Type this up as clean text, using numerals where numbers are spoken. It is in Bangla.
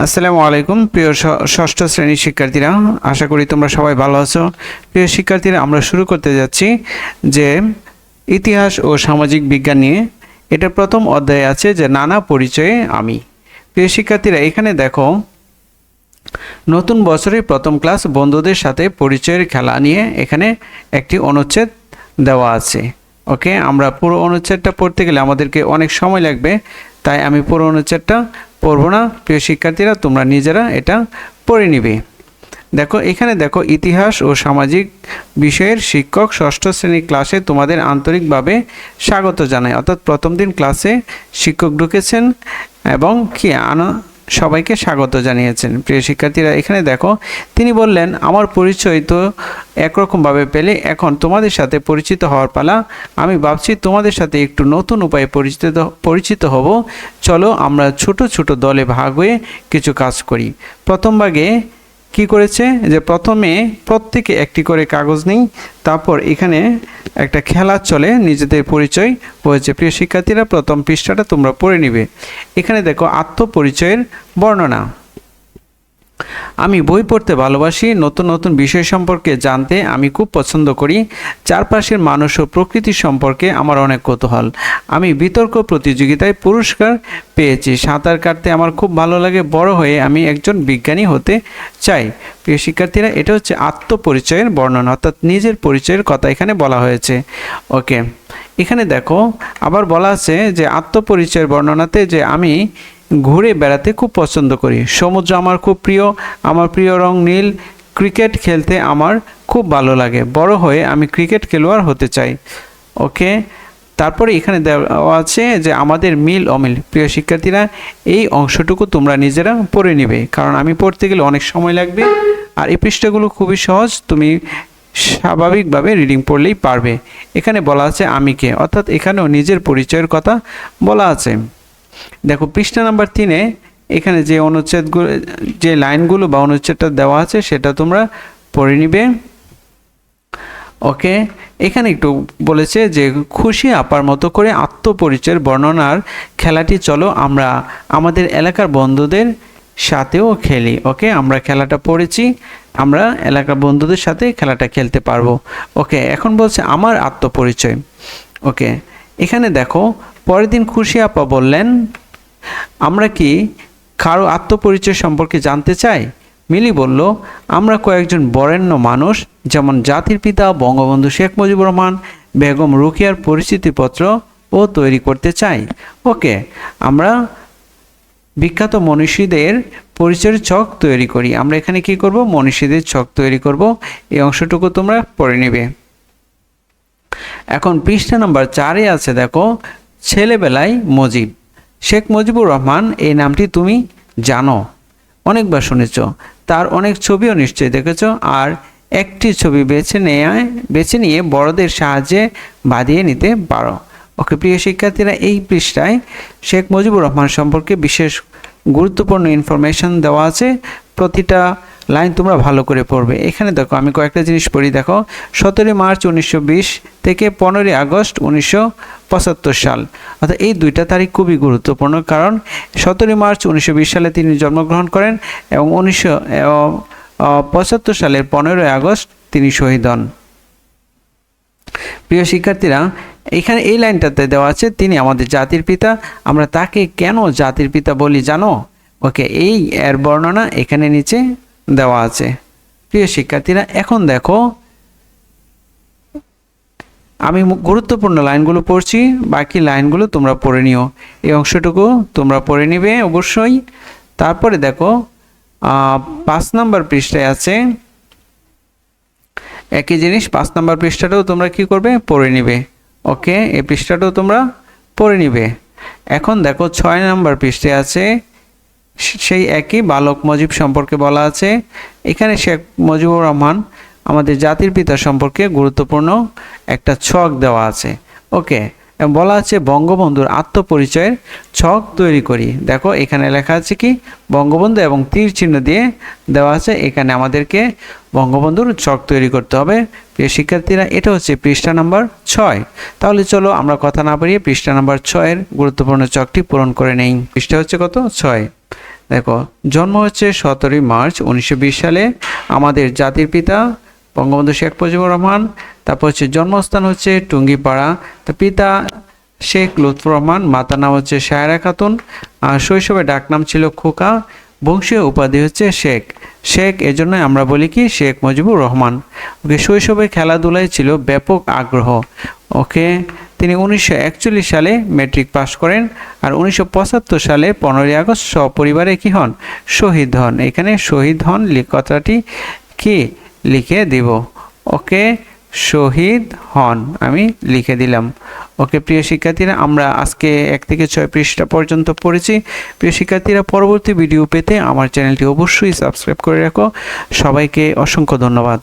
আসসালামু আলাইকুম প্রিয় ষষ্ঠ শ্রেণীর শিক্ষার্থীরা, আশা করি তোমরা সবাই ভালো আছো। প্রিয় শিক্ষার্থীরা, আমরা শুরু করতে যাচ্ছি যে ইতিহাস ও সামাজিক বিজ্ঞান নিয়ে। এটা প্রথম অধ্যায়ে আছে যে নানা পরিচয়ে আমি। প্রিয় শিক্ষার্থীরা, এখানে দেখো নতুন বছরের প্রথম ক্লাস বন্ধুদের সাথে পরিচয়ের খেলা নিয়ে এখানে একটি অনুচ্ছেদ দেওয়া আছে। ওকে, আমরা পুরো অনুচ্ছেদটা পড়তে গেলে আমাদেরকে অনেক সময় লাগবে, তাই আমি পুরো অনুচ্ছেদটা পড়ব না। প্রিয় শিক্ষার্থীরা, তোমরা নিজেরা এটা পড়ে নিবে। দেখো এখানে দেখো, ইতিহাস ও সামাজিক বিষয়ের শিক্ষক ষষ্ঠ শ্রেণী ক্লাসে তোমাদের আন্তরিকভাবে স্বাগত জানাই। অর্থাৎ প্রথম দিন ক্লাসে শিক্ষক ঢুকেছেন এবং সবাইকে স্বাগত জানিয়েছেন। প্রিয় শিক্ষার্থীরা, এখানে দেখো তিনি বললেন, আমার পরিচয় তো একরকমভাবে পেলে, এখন তোমাদের সাথে পরিচিত হওয়ার পালা। আমি ভাবছি তোমাদের সাথে একটু নতুন উপায়ে পরিচিত হব। চলো আমরা ছোট ছোট দলে ভাগ হয়ে কিছু কাজ করি। প্রথম ভাগে কি করেছে যে প্রথমে প্রত্যেকে একটি করে কাগজ নেই, তারপর এখানে একটা খেলা চলে, নিজেদের পরিচয় হয়েছে। প্রিয় শিক্ষার্থীরা, প্রথম পৃষ্ঠাটা তোমরা পড়ে নিবে। এখানে দেখো আত্মপরিচয়ের বর্ণনা। আমি বই পড়তে ভালোবাসি, নতুন নতুন বিষয় সম্পর্কে জানতে আমি খুব পছন্দ করি। চারপাশের মানুষ ও প্রকৃতি সম্পর্কে আমার অনেক কৌতূহল। আমি বিতর্ক প্রতিযোগিতায় পুরস্কার পেয়েছি। সাঁতার কাটতে আমার খুব ভালো লাগে। বড় হয়ে আমি একজন বিজ্ঞানী হতে চাই। প্রিয় শিক্ষার্থীরা, এটা হচ্ছে আত্মপরিচয়ের বর্ণনা, অর্থাৎ নিজের পরিচয়ের কথা এখানে বলা হয়েছে। ওকে, এখানে দেখো আবার বলা আছে যে আত্মপরিচয়ের বর্ণনাতে যে আমি ঘুরে বেড়াতে খুব পছন্দ করি। সমুদ্র আমার খুব প্রিয়। আমার প্রিয় রং নীল। ক্রিকেট খেলতে আমার খুব ভালো লাগে। বড় হয়ে আমি ক্রিকেট খেলোয়াড় হতে চাই। ওকে, তারপরে এখানে দেওয়া আছে যে আমাদের মিল অমিল। প্রিয় শিক্ষার্থীরা, এই অংশটুকু তোমরা নিজেরা পড়ে নিবে, কারণ আমি পড়তে গেলে অনেক সময় লাগবে। আর এই পৃষ্ঠাগুলো খুবই সহজ, তুমি স্বাভাবিকভাবে রিডিং পড়লেই পারবে। এখানে বলা আছে আমি কে, অর্থাৎ এখানেও নিজের পরিচয়ের কথা বলা আছে। দেখো পৃষ্ঠা নাম্বার 3-এ এখানে যে অনুচ্ছেদগুলো, যে লাইনগুলো বা অনুচ্ছেদটা দেওয়া আছে সেটা তোমরা পড়ে নিবে। ওকে, এখানে একটু বলেছে যে খুশি আপার মতো করে আত্মপরিচয়ের বর্ণনার খেলাটি চলো আমরা আমাদের এলাকার বন্ধুদের সাথেও খেলি। ওকে, আমরা খেলাটা পড়েছি, আমরা এলাকার বন্ধুদের সাথে খেলাটা খেলতে পারবো। ওকে, এখন বলছে আমার আত্মপরিচয়। ওকে, এখানে দেখো পরের দিন খুশি আপা বললেন, আমরা কি কারো আত্মপরিচয় সম্পর্কে জানতে চাই? মিলি বলল, আমরা কয়েকজন বরেণ্য মানুষ, যেমন জাতির পিতা বঙ্গবন্ধু শেখ মুজিবুর রহমান, বেগম রোকেয়ার পরিচিতিপত্র ও তৈরি করতে চাই। ওকে, আমরা বিখ্যাত মনীষীদের পরিচয়ের ছক তৈরি করি। আমরা এখানে কি করব? মনীষীদের ছক তৈরি করব। এই অংশটুকু তোমরা পড়ে নেবে। এখন পৃষ্ঠা নাম্বার 4-এ আছে দেখো, ছেলেবেলায় মুজিব। শেখ মুজিবুর রহমান এই নামটি তুমি জানো, অনেকবার শুনেছ। তার অনেক ছবিও নিশ্চয়ই দেখেছ। আর একটি ছবি বেছে নিয়ে বড়দের সাহায্যে বাঁধিয়ে নিতে পারো। ওকে প্রিয় শিক্ষার্থীরা, এই পৃষ্ঠায় শেখ মুজিবুর রহমান সম্পর্কে বিশেষ গুরুত্বপূর্ণ ইনফরমেশন দেওয়া আছে। প্রতিটা লাইন তোমরা ভালো করে পড়বে। এখানে দেখো আমি কয়েকটা জিনিস পড়ি। দেখো 17 মার্চ 1920 থেকে 15 আগস্ট 1975 সাল, অর্থাৎ এই দুইটা তারিখ খুবই গুরুত্বপূর্ণ, কারণ 17 মার্চ 1920 সালে তিনি জন্মগ্রহণ করেন এবং 1975 সালের 15 আগস্ট তিনি শহীদ হন। প্রিয় শিক্ষার্থীরা, এখানে এই লাইনটাতে দেওয়া আছে তিনি আমাদের জাতির পিতা। আমরা তাকে কেন জাতির পিতা বলি জানো? ওকে, এই এর বর্ণনা এখানে নিচে দেওয়া আছে। প্রিয় শিক্ষার্থীরা, এখন দেখো আমি গুরুত্বপূর্ণ লাইনগুলো পড়ছি, বাকি লাইনগুলো তোমরা পড়ে নিও। এই অংশটুকু তোমরা পড়ে নিবে অবশ্যই। তারপরে দেখো 5 নম্বর পৃষ্ঠায় আছে একই জিনিস। 5 নম্বর পৃষ্ঠাটাও তোমরা কি করবে? পড়ে নিবে। ওকে, এই পৃষ্ঠাটাও তোমরা পড়ে নিবে। এখন দেখো 6 নম্বর পৃষ্ঠায় আছে সেই একই বালক মুজিব সম্পর্কে বলা আছে। এখানে শেখ মুজিবুর রহমান আমাদের জাতির পিতা সম্পর্কে গুরুত্বপূর্ণ একটা ছক দেওয়া আছে। ওকে, বলা আছে বঙ্গবন্ধুর আত্মপরিচয়ের ছক তৈরি করি। দেখো এখানে লেখা আছে কি? বঙ্গবন্ধু এবং তীর চিহ্ন দিয়ে দেওয়া আছে। এখানে আমাদেরকে বঙ্গবন্ধুর ছক তৈরি করতে হবে। প্রিয় শিক্ষার্থীরা, এটা হচ্ছে পৃষ্ঠা নাম্বার 6। তাহলে চলো আমরা কথা না বাড়িয়ে পৃষ্ঠা নাম্বার 6-এর গুরুত্বপূর্ণ ছকটি পূরণ করে নেই। পৃষ্ঠা হচ্ছে কত? 6। দেখো, জন্ম হচ্ছে 17 মার্চ 1920 সালে আমাদের জাতির পিতা বঙ্গবন্ধু শেখ মুজিবুর রহমান। তারপর হচ্ছে জন্মস্থান হচ্ছে টুঙ্গিপাড়া। তো পিতা শেখ লুৎফর রহমান, মাতার নাম হচ্ছে সায়রা খাতুন। আর শৈশবে ডাকনাম ছিল খোকা। বংশীয় উপাধি হচ্ছে শেখ। শেখ এজন্য আমরা বলি কি শেখ মুজিবুর রহমান। ওকে, শৈশবে খেলাধুলায় ছিল ব্যাপক আগ্রহ। ওকে, তিনি 1941 সালে ম্যাট্রিক পাস করেন। আর 1975 সালে 15ই আগস্ট সপরিবারে কি হন? শহীদ হন। এখানে শহীদ হন কথাটি কি লিখে দিব। ওকে, শহীদ হন আমি লিখে দিলাম। ওকে প্রিয় শিক্ষার্থীরা, আমরা আজকে 1 থেকে 6 পৃষ্ঠা পর্যন্ত পড়েছি। প্রিয় শিক্ষার্থীরা, পরবর্তী ভিডিও পেতে আমার চ্যানেলটি অবশ্যই সাবস্ক্রাইব করে রাখো। সবাইকে অসংখ্য ধন্যবাদ।